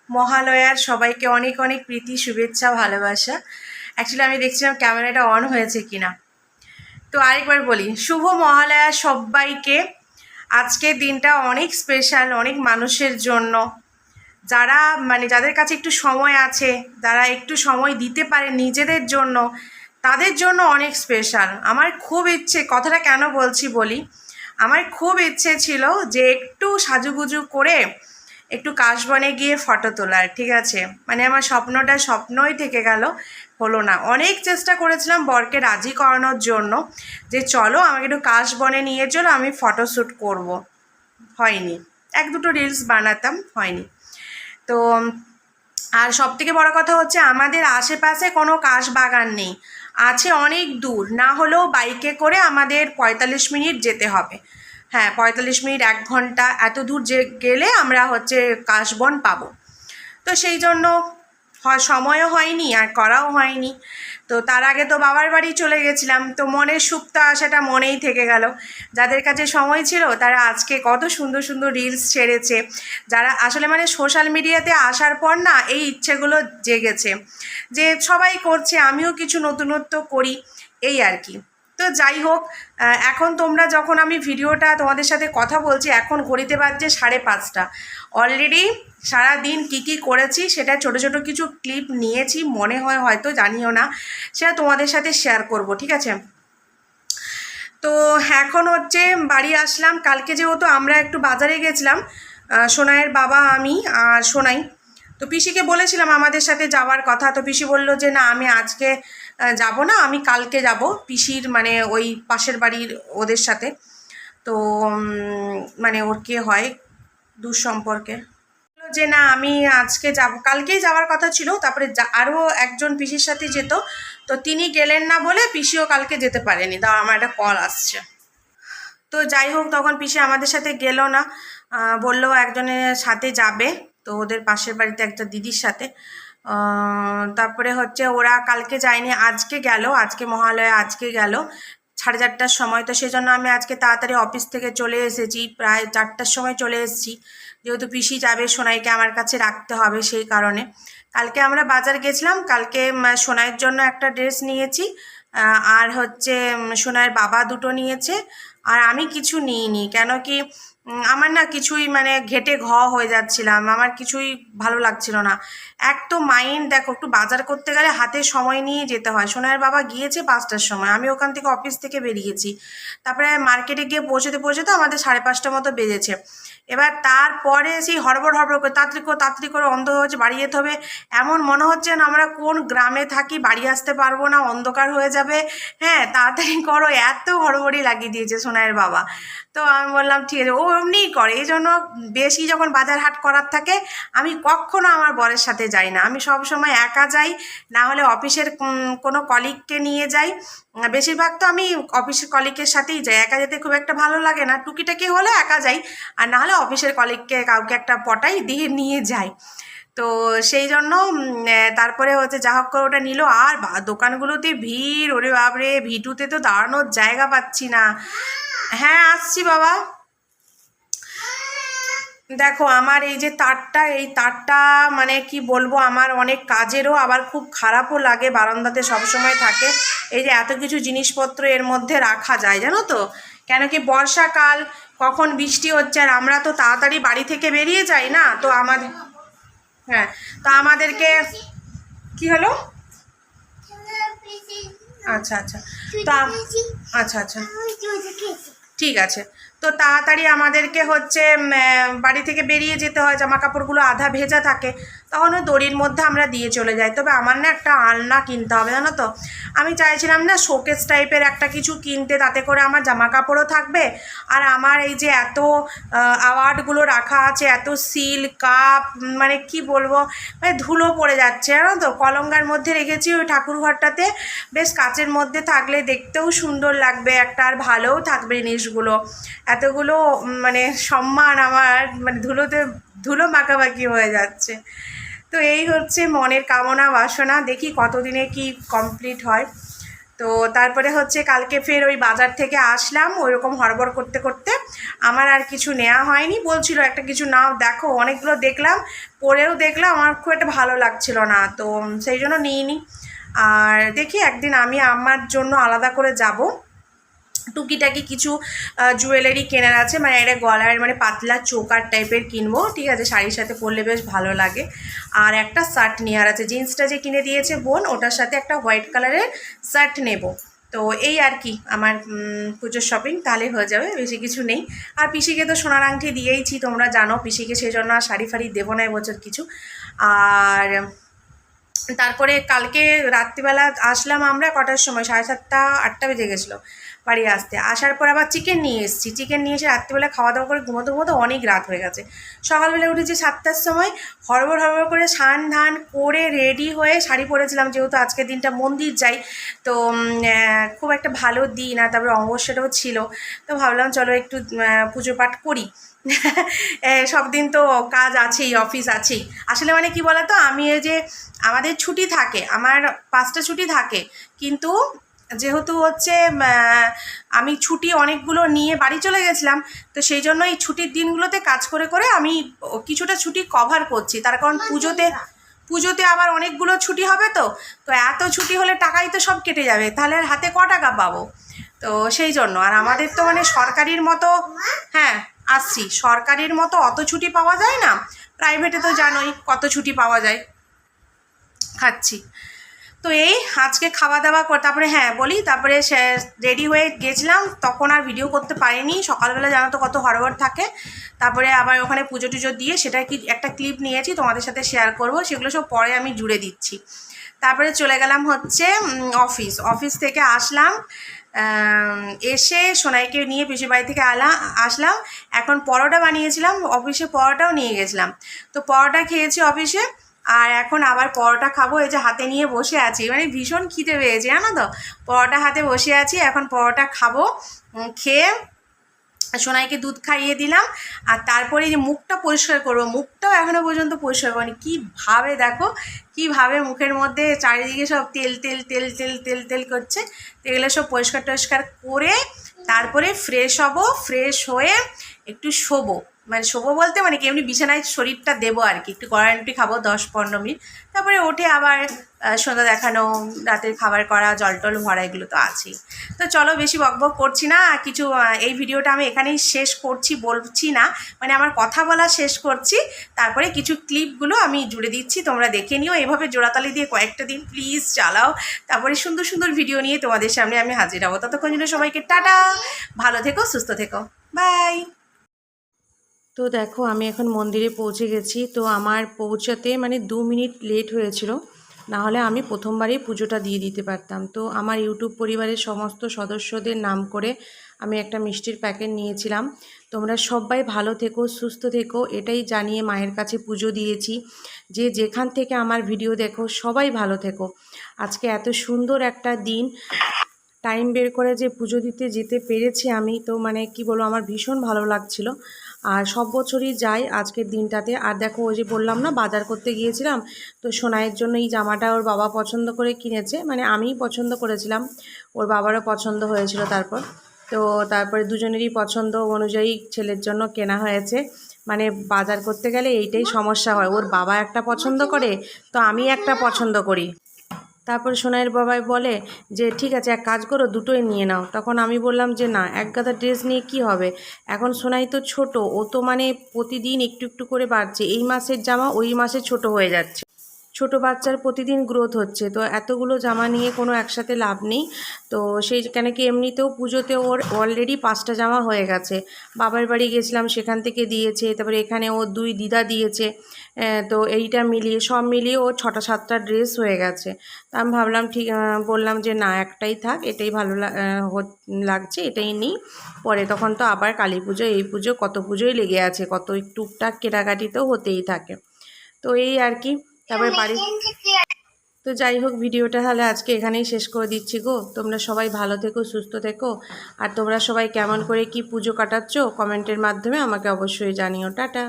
মহালয়ার সবাইকে অনেক অনেক প্রীতি শুভেচ্ছা ভালোবাসা। অ্যাকচুয়ালি আমি দেখছিলাম ক্যামেরাটা অন হয়েছে কিনা। তো আরেকবার বলি, শুভ মহালয়া সবাইকে। আজকের দিনটা অনেক স্পেশাল অনেক মানুষের জন্য, যারা যাদের কাছে একটু সময় আছে, যারা একটু সময় দিতে পারে নিজেদের জন্য, তাদের জন্য অনেক স্পেশাল। আমার খুব ইচ্ছে, কথাটা কেন বলছি বলি, আমার খুব ইচ্ছে ছিল যে একটু সাজুগুজু করে একটু কাশবনে গিয়ে ফটো তোলার, ঠিক আছে। আমার স্বপ্নটা স্বপ্নই থেকে গেল, হলো না। অনেক চেষ্টা করেছিলাম বরকে রাজি করানোর জন্য যে চলো আমাকে একটু কাশবনে নিয়ে চলো, আমি ফটোশ্যুট করব। হয়নি। এক দুটো রিলস বানাতাম, হয়নি। তো আর সবথেকে বড় কথা হচ্ছে আমাদের আশেপাশে কোনো কাশ বাগান নেই, আছে অনেক দূর, না হলেও বাইকে করে আমাদের ৪৫ মিনিট যেতে হবে। হ্যাঁ, ৪৫ মিনিট ১ ঘন্টা এত দূর গেলে আমরা কাশবন পাবো। তো সেই জন্য সময়ও হয়নি আর করাও হয়নি। তো তার আগে তো বাবার বাড়ি চলে গেছিলাম, তো মনের সুপ্ত আশাটা মনেই থেকে গেল। যাদের কাছে সময় ছিল তারা আজকে কত সুন্দর সুন্দর রিলস ছেড়েছে, যারা আসলে সোশ্যাল মিডিয়াতে আসার পর না এই ইচ্ছেগুলো জেগেছে যে সবাই করছে, আমিও কিছু নতুনত্ব করি, এই আর কি। তো যাই হোক, এখন তোমরা যখন আমি ভিডিওটা তোমাদের সাথে কথা বলছি, এখন ঘড়িতে বাজছে 5:30। অলরেডি সারাদিন কী করেছি সেটা ছোট ছোট কিছু ক্লিপ নিয়েছি, মনে হয় হয়তো, জানিও না, সেটা তোমাদের সাথে শেয়ার করব, ঠিক আছে। তো এখন বাড়ি আসলাম। কালকে যেহেতু আমরা একটু বাজারে গেছিলাম, সোনাইয়ের বাবা, আমি আর সোনাই। তো পিসিকে বলেছিলাম আমাদের সাথে যাওয়ার কথা, তো পিসি বলল যে না, আমি আজকে যাব না, আমি কালকে যাব পিসির ওই পাশের বাড়ির ওদের সাথে। তো ওর কে হয় দূর সম্পর্কে, যে না আমি আজকে যাব, কালকেই যাওয়ার কথা ছিল। তারপরে আরও একজন পিসির সাথে যেত, তো তিনি গেলেন না বলে পিসিও কালকে যেতে পারেনি। দাও, আমার একটা কল আসছে। তো যাই হোক, তখন পিসি আমাদের সাথে গেল না, বললো একজনের সাথে যাবে, তো ওদের পাশের বাড়িতে একটা দিদির সাথে। তারপরে ওরা কালকে যায়নি, আজকে গেল, আজকে মহালয়া, আজকে গেল 4:30টার সময়। তো সেজন্য আমি আজকে তাড়াতাড়ি অফিস থেকে চলে এসেছি, প্রায় 4টার সময় চলে এসেছি, যেহেতু পিসি যাবে, সোনাইকে আমার কাছে রাখতে হবে, সেই কারণে। কালকে আমরা বাজার গেছিলাম, কালকে সোনাইয়ের জন্য একটা ড্রেস নিয়েছি, আর সোনাইয়ের বাবা দুটো নিয়েছে, আর আমি কিছু নিইনি। কেন কি, আমার না কিছুই ঘেটে হয়ে যাচ্ছিলাম, আমার কিছুই ভালো লাগছিল না। এক তো মাইন্ড দেখো, একটু বাজার করতে গেলে হাতে সময় নিয়ে যেতে হয়। সোনাইয়ের বাবা গিয়েছে 5টার সময়, আমি ওখান থেকে অফিস থেকে বেরিয়েছি, তারপরে মার্কেটে গিয়ে পৌঁছতে আমাদের 5:30 মতো বেজেছে। এবার তারপরে সেই হড়বড় করে তাড়াতাড়ি করে অন্ধ হচ্ছে, বাড়ি যেতে হবে। এমন মনে হচ্ছে না আমরা কোন গ্রামে থাকি, বাড়ি আসতে পারবো না, অন্ধকার হয়ে যাবে। হ্যাঁ, তাড়াতাড়ি করো, এত হড়বড়ি লাগিয়ে দিয়েছে সোনাইয়ের বাবা। তো আমি বললাম ঠিক আছে, ও এমনিই করে, এই জন্য বেশি যখন বাজার হাট করার থাকে আমি কখনো আমার বরের সাথে যাই না, আমি সব সময় একা যাই, না হলে অফিসের কোনো কলিগকে নিয়ে যাই। বেশিরভাগ তো আমি অফিসের কলিগের সাথেই যাই, একা যেতে খুব একটা ভালো লাগে না, টুকিটাকি হলে একা যাই, আর না হলে অফিসের কলিগকে কাউকে একটা পটাই দিয়ে নিয়ে যাই। তো সেই জন্য তারপরে যা হোক করে ওটা নিল। আর দোকানগুলোতে ভিড়, ওরে বাবরে, ভিটুতে তো দাঁড়ানোর জায়গা পাচ্ছি না। হ্যাঁ, আসছি বাবা। দেখো, আমার এই যে তারটা, এই তারটা কি বলবো, আমার অনেক কাজেরও, আবার খুব খারাপও লাগে, বারান্দাতে সবসময় থাকে। এই যে এত কিছু জিনিসপত্র এর মধ্যে রাখা যায়, জানো তো, কেন কি বর্ষাকাল, কখন বৃষ্টি হচ্ছে, আর আমরা তো তাড়াতাড়ি বাড়ি থেকে বেরিয়ে যাই না, তো আমাদের, হ্যাঁ, তো আমাদেরকে, কি হলো, আচ্ছা আচ্ছা, তো আচ্ছা আচ্ছা, ঠিক আছে। তো তাড়াতাড়ি আমাদেরকে বাড়ি থেকে বেরিয়ে যেতে হয়, জামা কাপড়গুলো আধা ভেজা থাকে, তখন ওই দড়ির মধ্যে আমরা দিয়ে চলে যাই। তবে আমার না একটা আলনা কিনতে হবে, জানো তো, আমি চাইছিলাম না শোকেস টাইপের একটা কিছু কিনতে, তাতে করে আমার জামা কাপড়ও থাকবে, আর আমার এই যে এত অ্যাওয়ার্ডগুলো রাখা আছে, এত সিল কাপ, কি বলবো, ধুলো পড়ে যাচ্ছে, জানো তো, কলঙ্গার মধ্যে রেখেছি ওই ঠাকুরঘরটাতে, বেশ কাচের মধ্যে থাকলে দেখতেও সুন্দর লাগবে একটা, আর ভালোও থাকবে জিনিসগুলো। এতগুলো সম্মান আমার ধুলো মাখামাখি হয়ে যাচ্ছে। তো এই মনের কামনা বাসনা, দেখি কতদিনে কি কমপ্লিট হয়। তো তারপরে হচ্ছে কালকে ফের ওই বাজার থেকে আসলাম, ওইরকম হড়বড় করতে করতে আমার আর কিছু নেওয়া হয়নি। বলছিল একটা কিছু নাও, দেখো অনেকগুলো দেখলাম, পরেও দেখলাম, আমার খুব একটা ভালো লাগছিল না, তো সেই জন্য নিইনি। আর দেখি একদিন আমি আমার জন্য আলাদা করে যাব, টুকিটাকি কিছু জুয়েলারি কেনার আছে, মানে এটা গলার মানে পাতলা চোকার টাইপের কিনবো, ঠিক আছে, শাড়ির সাথে পরলে বেশ ভালো লাগে। আর একটা শার্ট নেওয়ার আছে, জিন্সটা যে কিনে দিয়েছে বোন, ওটার সাথে একটা হোয়াইট কালারের শার্ট নেব। তো এই আর কি আমার পুজোর শপিং, তাহলে হয়ে যাবে, বেশি কিছু নেই। আর পিসিকে তো সোনার আংটি দিয়েইছি, তোমরা জানো পিসিকে, সেই জন্য আর শাড়ি ফাড়ি দেবো না এবছর কিছু। আর তারপরে কালকে রাত্রিবেলা আসলাম আমরা কটার সময়, 7:30 8টা বেজে গেছিলো বাড়ি আসতে। আসার পর আবার চিকেন নিয়ে এসেছি, চিকেন নিয়ে এসে রাত্রিবেলা খাওয়া দাওয়া করে ঘুমোতে ঘুমোতে অনেক রাত হয়ে গেছে। সকালবেলা উঠেছি 7টার সময়, হড়বড় হড়বড় করে স্নান ধান করে রেডি হয়ে শাড়ি পরেছিলাম, যেহেতু আজকের দিনটা মন্দির যাই, তো খুব একটা ভালো দিন, আর তারপরে অমাবস্যাটাও ছিল, তো ভাবলাম চলো একটু পুজো পাঠ করি। সব দিন তো কাজ আছেই, অফিস আছেই। আসলে মানে কি বলতো, আমি এই যে আমাদের ছুটি থাকে, আমার 5টা ছুটি থাকে, কিন্তু যেহেতু হচ্ছে আমি ছুটি অনেকগুলো নিয়ে বাড়ি চলে গেছিলাম, তো সেই জন্য এই ছুটির দিনগুলোতে কাজ করে করে আমি কিছুটা ছুটি কভার করছি। তার কারণ পুজোতে আবার অনেকগুলো ছুটি হবে, তো এত ছুটি হলে টাকাই তো সব কেটে যাবে, তাহলে আর হাতে ক টাকা পাবো? তো সেই জন্য, আর আমাদের তো মানে সরকারির মতো, হ্যাঁ আসছি, সরকারির মতো অত ছুটি পাওয়া যায় না, প্রাইভেটে তো জানোই কত ছুটি পাওয়া যায়। খাচ্ছি তো এই আজকে খাওয়া দাওয়া করে তারপরে হ্যাঁ বলি, তারপরে রেডি হয়ে গেছিলাম, তখন আর ভিডিও করতে পারিনি, সকালবেলা জানো তো কত হড়বড় থাকে। তারপরে আবার ওখানে পুজো টুজো দিয়ে সেটা কি একটা ক্লিপ নিয়েছি, তোমাদের সাথে শেয়ার করব, সেগুলো সব পরে আমি জুড়ে দিচ্ছি। তারপরে চলে গেলাম হচ্ছে অফিস থেকে আসলাম, এসে সোনাইকে নিয়ে পিসির বাড়ি থেকে আসলাম। এখন পরোটা বানিয়েছিলাম, অফিসে পরোটাও নিয়ে গেছিলাম, তো পরোটা খেয়েছি অফিসে। আর এখন আবার পরোটা খাবো, এই যে হাতে নিয়ে বসে আছি, মানে ভীষণ খিদে পেয়েছে জানো তো, পরোটা হাতে বসে আছি, এখন পরোটা খাবো। খেয়ে সোনাইকে দুধ খাইয়ে দিলাম, আর তারপরে যে মুখটা পরিষ্কার করবো, মুখটাও এখনও পর্যন্ত পরিষ্কার করিনি, কীভাবে দেখো কীভাবে মুখের মধ্যে চারিদিকে সব তেল তেল তেল তেল তেল তেল করছে, তো এগুলো সব পরিষ্কার টরিষ্কার করে তারপরে ফ্রেশ হব, ফ্রেশ হয়ে একটু শোবো, মানে শোবো বলতে মানে কি এমনি বিছানায় শরীরটা দেবো আর কি, একটু গড়ানিটি খাবো 10-15 মিনিট, তারপরে উঠে আবার সন্ধ্যা দেখানো, রাতের খাবার করা, জল টল ভরা, এগুলো তো আছেই। তো চলো বেশি বকবক করছি না, কিছু এই ভিডিওটা আমি এখানেই শেষ করছি, বলছি না মানে আমার কথা বলা শেষ করছি, তারপরে কিছু ক্লিপগুলো আমি জুড়ে দিচ্ছি, তোমরা দেখে নিও, এভাবে জোড়াতালি দিয়ে কয়েকটা দিন প্লিজ চালাও, তারপরে সুন্দর সুন্দর ভিডিও নিয়ে তোমাদের সামনে আমি হাজির হবো। ততক্ষণ জন্য সবাইকে টাটা, ভালো থেকো, সুস্থ থেকো, বাই। তো দেখো আমি এখন মন্দিরে পৌঁছে গেছি, তো আমার পৌঁছাতে মানে 2 মিনিট লেট হয়েছিল, নাহলে আমি প্রথমবারই পুজোটা দিয়ে দিতে পারতাম। তো আমার ইউটিউব পরিবারের সমস্ত সদস্যদের নাম করে আমি একটা মিষ্টির প্যাকেট নিয়েছিলাম। তোমরা সবাই ভালো থেকো, সুস্থ থেকো, এটাই জানিয়ে মায়ের কাছে পুজো দিয়েছি। যে যেখান থেকে আমার ভিডিও দেখো সবাই ভালো থেকো। আজকে এত সুন্দর একটা দিন, টাইম বের করে যে পুজো দিতে যেতে পেরেছি আমি, তো মানে কি বলবো, আমার ভীষণ ভালো লাগছিল। আর সব বছরই যাই আজকের দিনটাতে। আর দেখো ওই যে বললাম না বাজার করতে গিয়েছিলাম, তো সোনাইয়ের জন্য এই জামাটা ওর বাবা পছন্দ করে কিনেছে, মানে আমিই পছন্দ করেছিলাম, ওর বাবারও পছন্দ হয়েছিল। তারপরে দুজনেরই পছন্দ অনুযায়ী ছেলের জন্য কেনা হয়েছে। মানে বাজার করতে গেলে এইটাই সমস্যা হয়, ওর বাবা একটা পছন্দ করে, তো আমি একটা পছন্দ করি। তারপর সোনাইয়ের বাবাই বলে যে ঠিক আছে এক কাজ করো, দুটোই নিয়ে নাও। তখন আমি বললাম যে না, এক গাদা ড্রেস নিয়ে কি হবে, এখন সোনাই তো ছোট, ও তো মানে প্রতিদিন একটু একটু করে বাড়ছে, এই মাসের জামা ওই মাসে ছোট হয়ে যাচ্ছে, ছোট বাচ্চার প্রতিদিন গ্রোথ হচ্ছে, তো এতগুলো জামা নিয়ে কোনো একসাথে লাভ নেই। তো সেই কেন কি এমনিতেও পুজোতে ওর অলরেডি 5টা জামা হয়ে গেছে, বাবার বাড়ি গেছিলাম সেখান থেকে দিয়েছে, তারপরে এখানে ও 2 দিদা দিয়েছে, তো এইটা মিলিয়ে সব মিলিয়ে ও 6টা-7টা ড্রেস হয়ে গেছে। তা আমি ভাবলাম ঠিক, বললাম যে না একটাই থাক, এটাই ভালো লাগছে, এটাই নিই। পরে তখন তো আবার কালী পুজো, এই পুজো, কত পুজোই লেগে আছে, কত টুকটাক কেনাকাটি তো হতেই থাকে। তো এই আর কি, তারপরে বাড়ি, তো যাই হোক ভিডিওটা তাহলে আজকে এখানেই শেষ করে দিচ্ছি গো। তোমরা সবাই ভালো থেকো, সুস্থ থেকো, আর তোমরা সবাই কেমন করে কি পুজো কাটাচ্ছ কমেন্টের মাধ্যমে আমাকে অবশ্যই জানিও। টাটা।